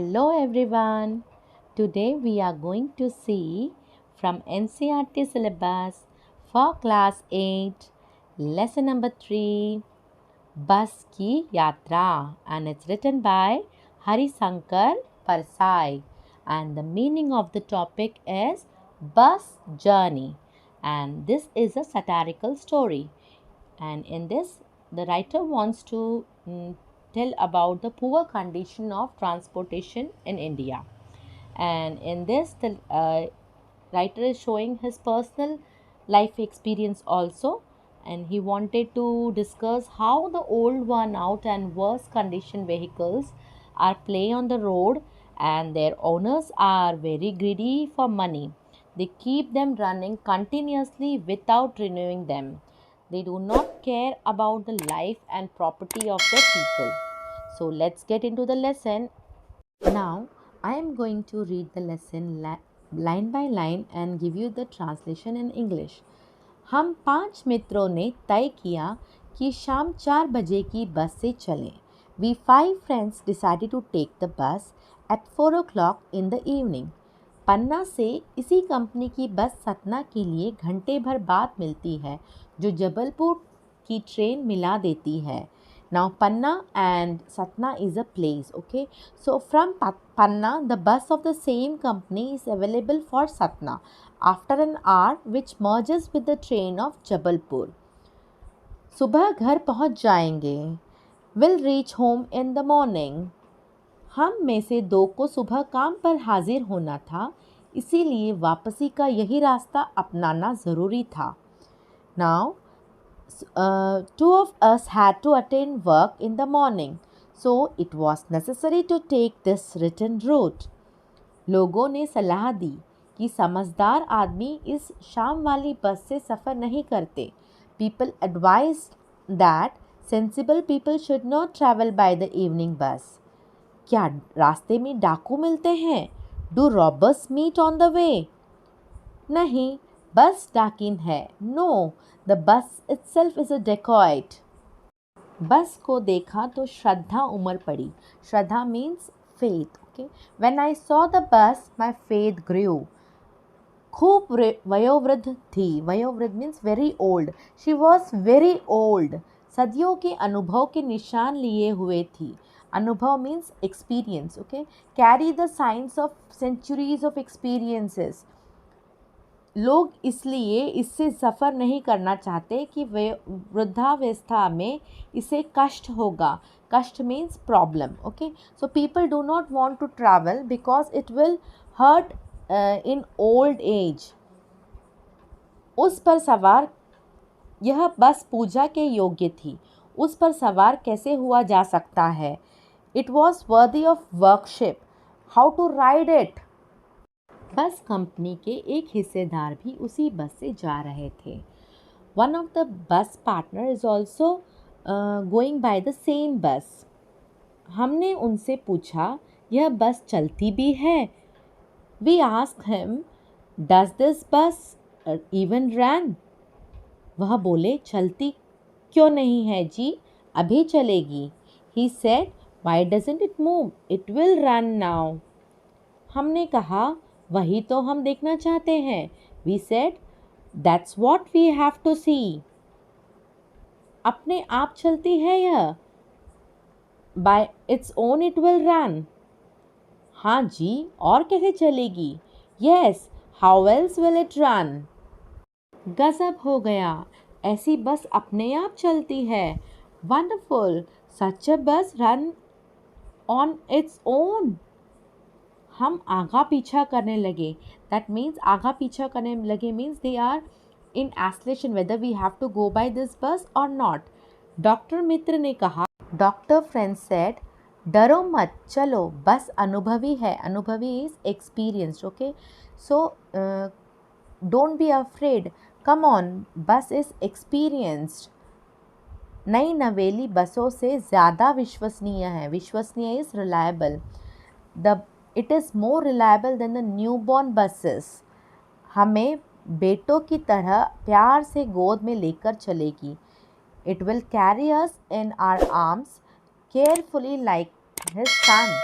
Hello everyone. Today we are going to see from NCERT syllabus for class 8 lesson number 3 Bus Ki Yatra, and it's written by Hari Shankar Parsai, and the meaning of the topic is bus journey, and this is a satirical story, and in this the writer wants to tell about the poor condition of transportation in India. And in this the writer is showing his personal life experience also, and he wanted to discuss how the old worn out and worse condition vehicles are play on the road, and their owners are very greedy for money. They keep them running continuously without renewing them. They do not care about the life and property of the people. So let's get into the lesson. Now, I am going to read the lesson line by line and give you the translation in English. हम 5 मित्रों ने तय किया कि शाम 4 बजे की बस से चलें. We 5 friends decided to take the bus at 4 o'clock in the evening. पन्ना से इसी कंपनी की बस सतना के लिए घंटे भर बाद मिलती है, जो जबलपुर की ट्रेन मिला देती है. Now Panna and Satna is a place, okay? So from Panna, the bus of the same company is available for Satna after an hour, which merges with the train of Jabalpur. सुबह घर पहुंच जाएंगे. Will reach home in the morning. हम में से 2 को सुबह काम पर हाजिर होना था, इसीलिए वापसी का यही रास्ता अपनाना ज़रूरी था. Now 2 of us had to attend work in the morning, so it was necessary to take this written route. लोगों ने सलाह दी कि समझदार आदमी इस शाम वाली बस से सफ़र नहीं करते. People advised that sensible people should not travel by the evening bus. क्या रास्ते में डाकू मिलते हैं? Do robbers meet on the way? नहीं, बस डाकिन है. No, the bus itself is a dacoit. बस को देखा तो श्रद्धा उमड़ पड़ी. श्रद्धा means faith. Okay. When I saw the bus, my faith grew. खूब वयोवृद्ध थी. वयोवृद्ध means very old. She was very old. सदियों के अनुभव के निशान लिए हुए थी. अनुभव means experience. Okay. Carry the signs of centuries of experiences. लोग इसलिए इससे सफ़र नहीं करना चाहते कि वे वृद्धावस्था में इसे कष्ट होगा. कष्ट means problem. Okay, so people do not want to travel because it will hurt in old age. उस पर सवार यह बस पूजा के योग्य थी. उस पर सवार कैसे हुआ जा सकता है? It was worthy of worship. How to ride it? Bus company के एक हिस्सेदार भी उसी बस से जा रहे थे. One of the bus partner is also going by the same bus. हमने उनसे पूछा, यह बस चलती भी है? We asked him, does this bus even run? वह बोले, चलती क्यों नहीं है जी, अभी चलेगी. He said, why doesn't it move, it will run now. हमने कहा, वही तो हम देखना चाहते हैं. We said, that's what we have to see. अपने आप चलती है यह? Bye its own it will run. हाँ जी, और कैसे चलेगी? Yes, how else will it run? गजब हो गया, ऐसी बस अपने आप चलती है. वंडरफुल, सच अ बस रन ऑन इट्स ओन. हम आगा पीछा करने लगे. दैट मीन्स आगा पीछा करने लगे means they are in escalation whether we have to go by this bus और नॉट. डॉक्टर मित्र ने कहा, डॉक्टर फ्रेंड सेड, डरो मत, चलो, बस अनुभवी है. अनुभवी is experienced. Okay, so don't be afraid, come on, बस इज एक्सपीरियंस्ड. नई नवेली बसों से ज़्यादा विश्वसनीय है. विश्वसनीय is reliable. It is more reliable than the newborn buses. हमें बेटों की तरह प्यार से गोद में लेकर चलेगी. It will carry us in our arms carefully like his son.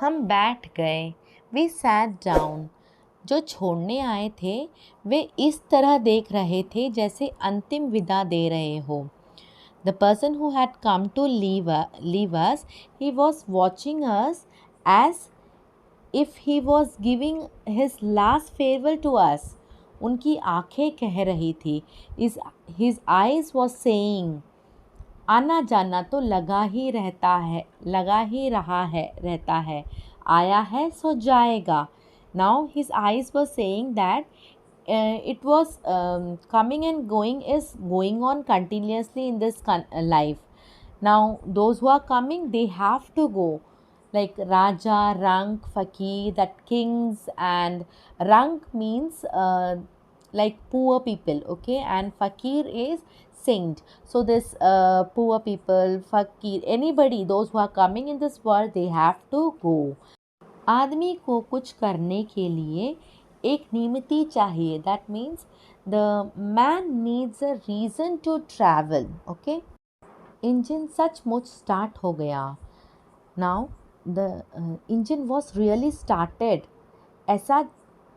हम बैठ गए। We sat down. जो छोड़ने आए थे वे इस तरह देख रहे थे जैसे अंतिम विदा दे रहे हो। The person who had come to leave us, he was watching us as if he was giving his last farewell to us. उनकी आंखें कह रही थी, his eyes was saying, आना जाना तो लगा ही रहा है रहता है, आया है सो जाएगा. Now his eyes were saying that it was coming and going is going on continuously in this life. Now those who are coming, they have to go, like Raja, Rank, Fakir, that kings, and Rank means like poor people, okay, and Fakir is saint. So this poor people, Fakir, anybody, those who are coming in this world, they have to go. आदमी को कुछ करने के लिए एक निमित्त चाहिए. That means the man needs a reason to travel. Okay. Engine सचमुच स्टार्ट हो गया. Now the engine was really started. ऐसा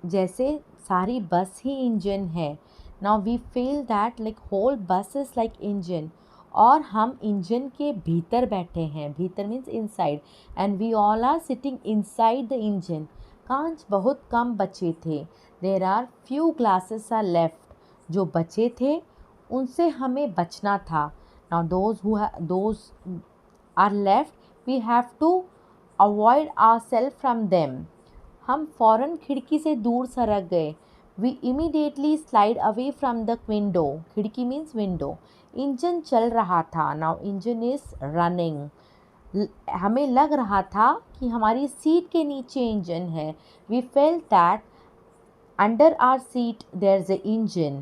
जैसे सारी बस ही इंजन है. Now we feel that like whole bus is like engine. और हम इंजन के भीतर बैठे हैं. भीतर means inside. And we all are sitting inside the engine. कांच बहुत कम बचे थे. There are few glasses are left. जो बचे थे उनसे हमें बचना था. Now those are left, we have to avoid our self from them. हम फ़ौरन खिड़की से दूर सरक गए. We immediately slide away from the window. खिड़की मीन्स विंडो. इंजन चल रहा था. Now engine is running. हमें लग रहा था कि हमारी सीट के नीचे इंजन है. We felt that under our seat there is a engine.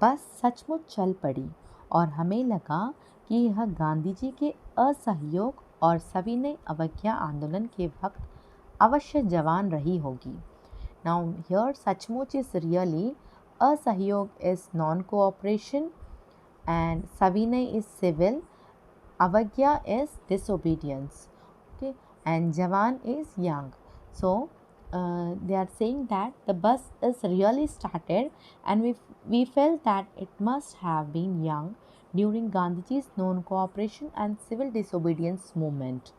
Bus सचमुच चल पड़ी और हमें लगा कि यह गांधी जी के असहयोग और सविनय अवज्ञा आंदोलन के वक्त अवश्य जवान रही होगी. नाउ हियर सचमुच इज़ रियली, असहयोग is non cooperation, and Savinay is civil, Avagya is disobedience, okay, and Jawan is young. So they are saying that the bus is really started, and we felt that it must have been young during Gandhiji's non-cooperation and civil disobedience movement.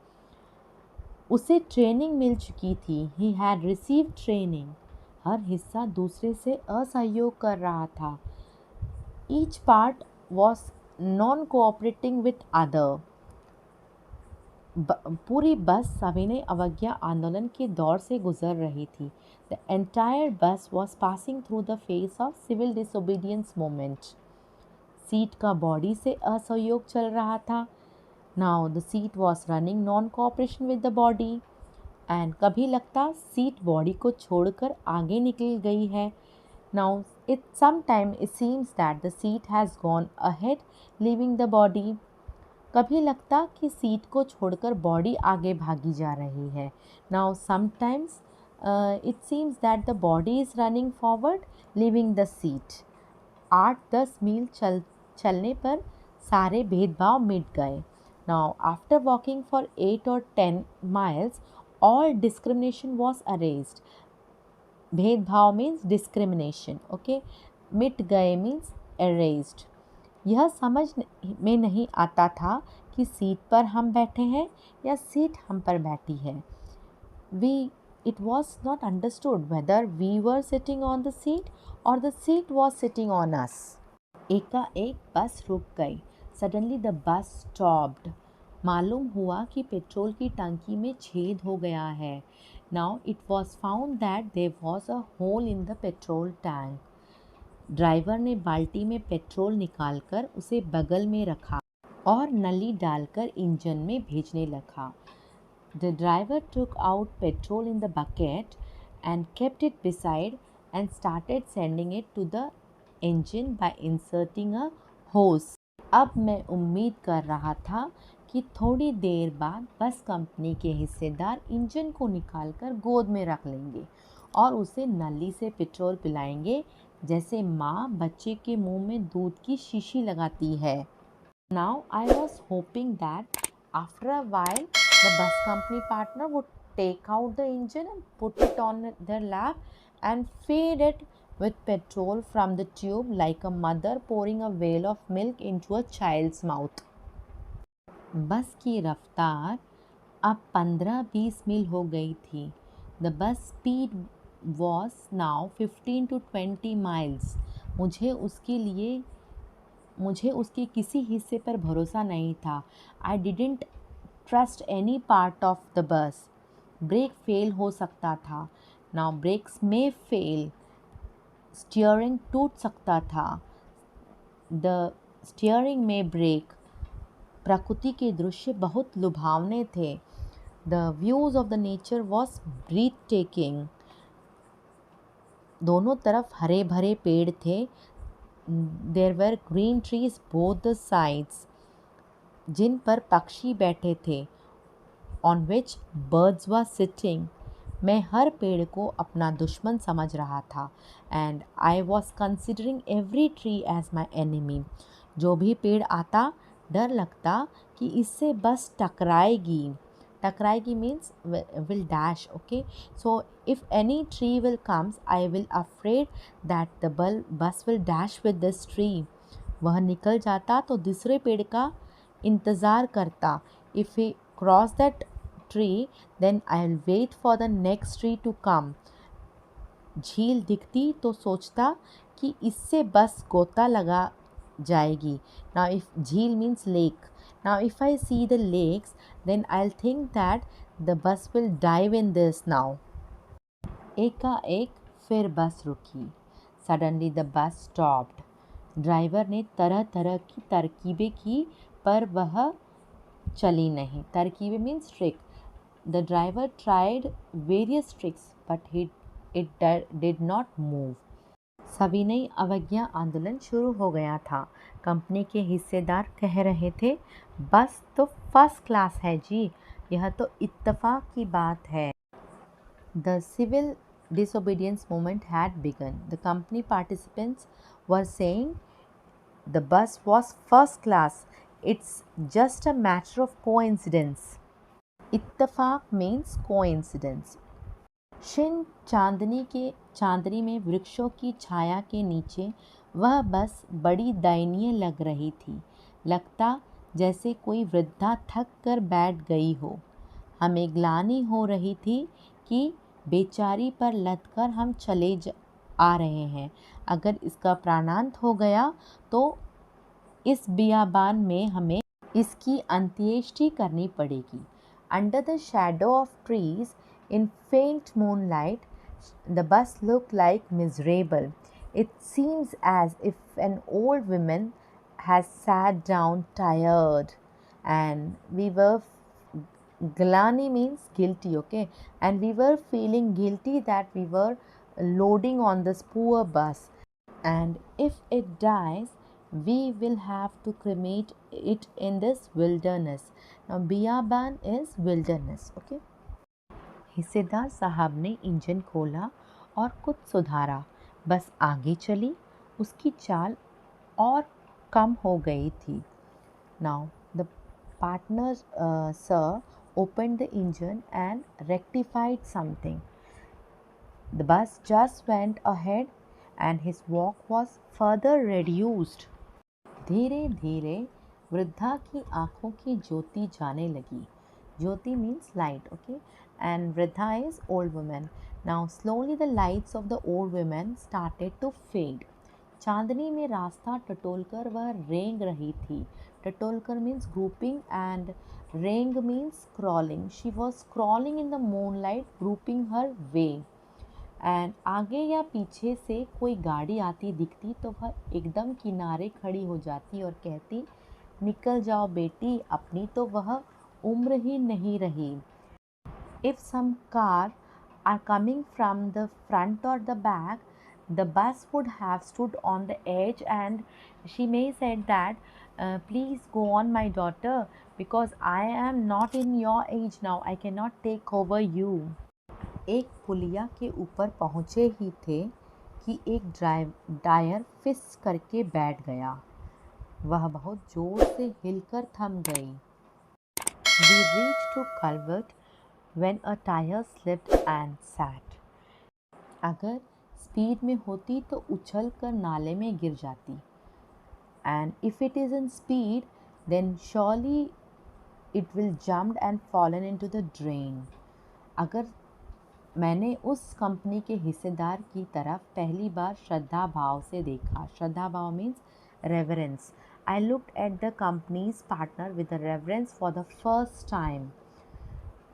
उसे training मिल चुकी थी. He had received training. हर हिस्सा दूसरे से असहयोग कर रहा था. Each part was non-cooperating with other. पूरी बस सविनय अवज्ञा आंदोलन के दौर से गुजर रही थी. The entire bus was passing through the phase of civil disobedience movement. Seat का बॉडी से असहयोग चल रहा था. Now the seat was running non-cooperation with the body. And कभी लगता सीट बॉडी को छोड़कर आगे निकल गई है. Now sometimes it seems that the seat has gone ahead, leaving the body. कभी लगता कि सीट को छोड़कर बॉडी आगे भागी जा रही है. Now sometimes it seems that the body is running forward, leaving the seat. 8-10 मील चलने पर सारे भेदभाव मिट गए. Now after walking for 8 or 10 miles, all discrimination was erased. भेदभाव मीन्स डिस्क्रिमिनेशन. ओके. मिट गए मीन्स एरेज्ड. यह समझ में नहीं आता था कि सीट पर हम बैठे हैं या सीट हम पर बैठी है. It was not understood whether we were sitting on the seat or the seat was sitting on us. एकाएक बस रुक गई. Suddenly the bus stopped. मालूम हुआ कि पेट्रोल की टंकी में छेद हो गया है. Now it was found that there was a hole in the petrol tank. Driver ने बाल्टी में पेट्रोल निकालकर उसे बगल में रखा और नली डालकर इंजन में भेजने लगा. The driver took out petrol in the bucket and kept it beside and started sending it to the engine by inserting a hose. अब मैं उम्मीद कर रहा था कि थोड़ी देर बाद बस कंपनी के हिस्सेदार इंजन को निकालकर गोद में रख लेंगे और उसे नली से पेट्रोल पिलाएंगे जैसे माँ बच्चे के मुंह में दूध की शीशी लगाती है. Now I was hoping that after a while the bus company partner would take out the engine and put it on their lap and feed it with petrol from the tube like a mother pouring a whale of milk into a child's mouth. बस की रफ्तार अब 15-20 मील हो गई थी. The bus speed was now 15 to 20 miles. मुझे उसके किसी हिस्से पर भरोसा नहीं था. I didn't trust any part of the bus. Brake fail हो सकता था. Now brakes may fail. Steering टूट सकता था. The steering may break. प्रकृति के दृश्य बहुत लुभावने थे. The views of the nature was breathtaking. दोनों तरफ हरे भरे पेड़ थे. There were green trees both the sides, जिन पर पक्षी बैठे थे. On which birds were sitting. मैं हर पेड़ को अपना दुश्मन समझ रहा था. And I was considering every tree as my enemy. जो भी पेड़ आता डर लगता कि इससे बस टकराएगी. टकराएगी means will dash. Okay, so if any tree will comes, I will afraid that the bus will dash with this tree. वह निकल जाता तो दूसरे पेड़ का इंतज़ार करता. If he cross that tree, then I'll wait for the next tree to come. झील दिखती तो सोचता कि इससे बस गोता लगा जाएगी. Now if झील means lake. Now if I see the lakes, then I'll think that the bus will dive in this now. एकाएक फिर बस रुकी. Suddenly the bus stopped. Driver ने तरह तरह की तरकीबें की पर वह चली नहीं. तरकीबें means trick. The driver tried various tricks but it did not move. सविनय अवज्ञा आंदोलन शुरू हो गया था. कंपनी के हिस्सेदार कह रहे थे, बस तो फर्स्ट क्लास है जी, यह तो इत्तेफाक की बात है. The civil disobedience movement had begun. The company participants were saying the bus was first class. It's just a matter of coincidence. इत्तेफाक means coincidence. शिन चांदनी में वृक्षों की छाया के नीचे वह बस बड़ी दयनीय लग रही थी. लगता जैसे कोई वृद्धा थक कर बैठ गई हो. हमें ग्लानि हो रही थी कि बेचारी पर लदकर हम चले आ रहे हैं. अगर इसका प्राणांत हो गया तो इस बियाबान में हमें इसकी अंत्येष्टि करनी पड़ेगी. Under the shadow of trees, in faint moonlight, the bus looked like miserable. It seems as if an old woman has sat down tired, and we were glani means guilty, okay, and we were feeling guilty that we were loading on this poor bus, and if it dies, we will have to cremate it in this wilderness. Now biyaban is wilderness, okay. हिस्सेदार साहब ने engine खोला और कुछ सुधारा. बस आगे चली. उसकी चाल और कम हो गई थी. Now the partner sir opened the engine and rectified something. The bus just went ahead and his walk was further reduced. धीरे धीरे वृद्धा की आँखों की ज्योति जाने लगी. ज्योति means light, okay, and Vridha is old woman. Now slowly the lights of the old women started to fade. चांदनी में रास्ता टटोलकर वह रेंग रही थी. टटोलकर means grouping and रेंग means crawling. She was crawling in the moonlight, grouping her way. And आगे या पीछे से कोई गाड़ी आती दिखती तो वह एकदम किनारे खड़ी हो जाती और कहती, निकल जाओ बेटी, अपनी तो वह उम्र ही नहीं रही. If some car are coming from the front or the back, the bus would have stood on the edge and she may said that, please go on my daughter, because I am not in your age now, I cannot take over you. एक पुलिया के ऊपर पहुँचे ही थे कि एक tyre फिस करके बैठ गया. वह बहुत जोर से हिलकर थम गई. We reached to culvert when a tire slipped and sat. अगर स्पीड में होती तो उछल कर नाले में गिर जाती. And if it is in speed, then surely it will jump and fallen into the drain. अगर मैंने उस कंपनी के हिस्सेदार की तरफ पहली बार श्रद्धा भाव से देखा. श्रद्धा भाव means reverence. I looked at the company's partner with a reverence for the first time.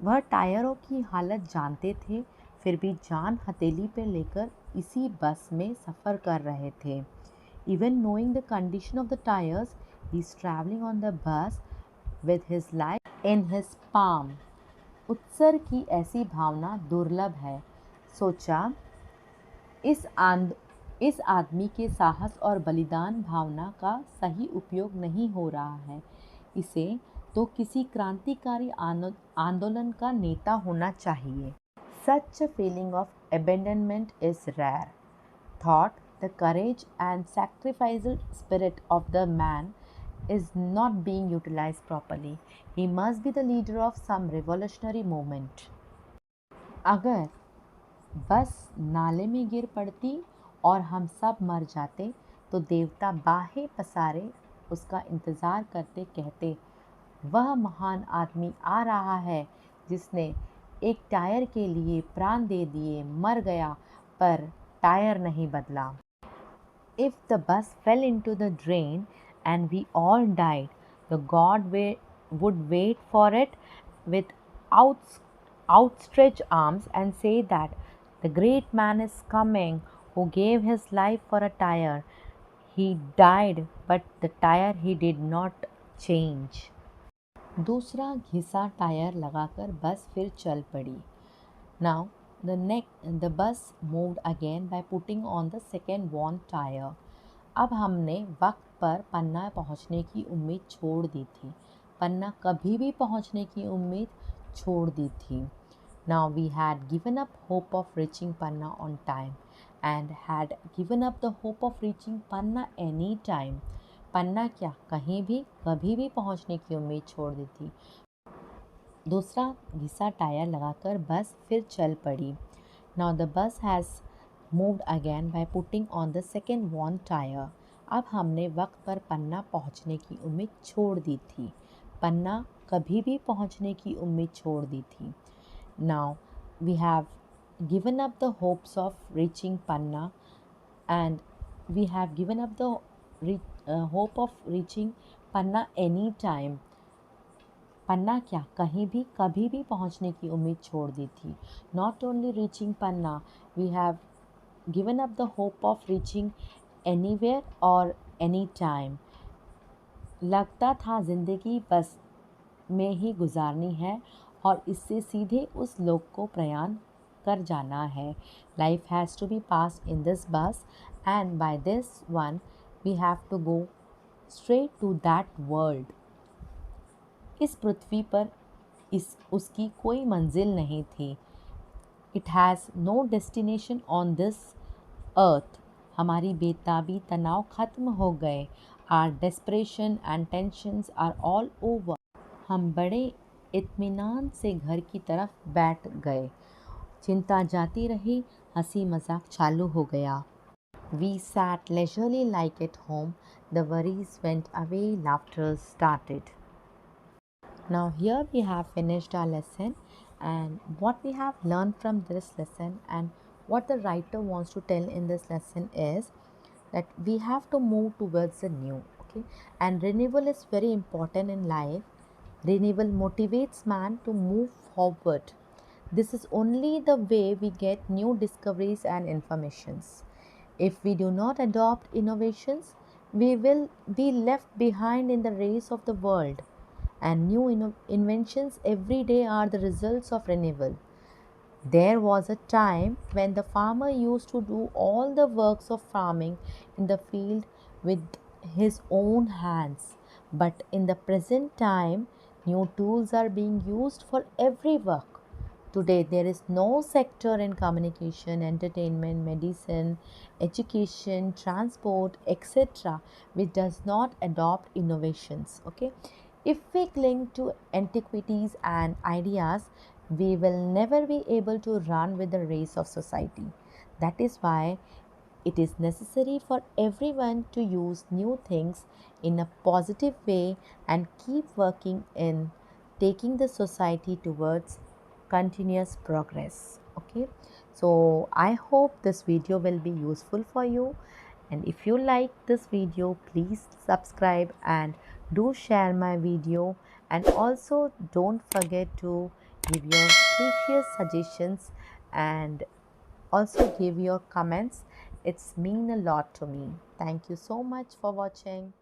वह टायरों की हालत जानते थे, फिर भी जान हथेली पर लेकर इसी बस में सफ़र कर रहे थे. Even knowing the condition of the tires, he is traveling on the bus with his life in his palm. उत्सर्ग की ऐसी भावना दुर्लभ है. सोचा, इस आदमी के साहस और बलिदान भावना का सही उपयोग नहीं हो रहा है. इसे तो किसी क्रांतिकारी आंदोलन का नेता होना चाहिए. Such a feeling of abandonment is rare. Thought the courage and sacrificial spirit of the man is not being utilized properly. He must be the leader of some revolutionary movement. अगर बस नाले में गिर पड़ती और हम सब मर जाते तो देवता बाहें पसारे उसका इंतज़ार करते, कहते, वह महान आदमी आ रहा है जिसने एक टायर के लिए प्राण दे दिए, मर गया पर टायर नहीं बदला. If the bus fell into the drain and we all died, the God would wait for it with outstretched arms and say that the great man is coming who gave his life for a tire. He died, but the tire he did not change. दूसरा घिसा tyre लगाकर बस फिर चल पड़ी. Now the bus moved again by putting on the second worn tire. अब हमने वक्त पर पन्ना पहुंचने की उम्मीद छोड़ दी थी. पन्ना कभी भी पहुंचने की उम्मीद छोड़ दी थी. Now we had given up hope of reaching Panna on time and had given up the hope of reaching Panna any time. पन्ना क्या, कहीं भी कभी भी पहुंचने की उम्मीद छोड़ दी थी. दूसरा घिसा टायर लगाकर बस फिर चल पड़ी. Now the bus has moved again by putting on the second worn tire. अब हमने वक्त पर पन्ना पहुंचने की उम्मीद छोड़ दी थी. पन्ना कभी भी पहुंचने की उम्मीद छोड़ दी थी. Now we have given up the hopes of reaching Panna and we have given up the hope of reaching Panna any time. पन्ना क्या, कहीं भी कभी भी पहुंचने की उम्मीद छोड़ दी थी. Not only reaching Panna, we have given up the hope of reaching anywhere or any time. लगता था ज़िंदगी बस में ही गुजारनी है और इससे सीधे उस लोक को प्रयाण कर जाना है. Life has to be passed in this bus and by this one we have to go straight to that world. इस पृथ्वी पर उसकी कोई मंजिल नहीं थी. It has no destination on this earth. हमारी बेताबी तनाव खत्म हो गए. Our desperation and tensions are all over. हम बड़े इत्मीनान से घर की तरफ बैठ गए. चिंता जाती रही, हंसी मजाक चालू हो गया. We sat leisurely like at home. The worries went away, laughter started. Now here we have finished our lesson, and what we have learned from this lesson and what the writer wants to tell in this lesson is that we have to move towards the new. Okay, and renewal is very important in life. Renewal motivates man to move forward. This is only the way we get new discoveries and informations. If we do not adopt innovations, we will be left behind in the race of the world. And new inventions every day are the results of renewal. There was a time when the farmer used to do all the works of farming in the field with his own hands. But in the present time, new tools are being used for every work. Today, there is no sector in communication, entertainment, medicine, education, transport, etc., which does not adopt innovations. Okay, if we cling to antiquities and ideas, we will never be able to run with the race of society. That is why it is necessary for everyone to use new things in a positive way and keep working in taking the society towards continuous progress. Okay, so I hope this video will be useful for you, and if you like this video, please subscribe and do share my video, and also don't forget to give your precious suggestions and also give your comments. It's mean a lot to me. Thank you so much for watching.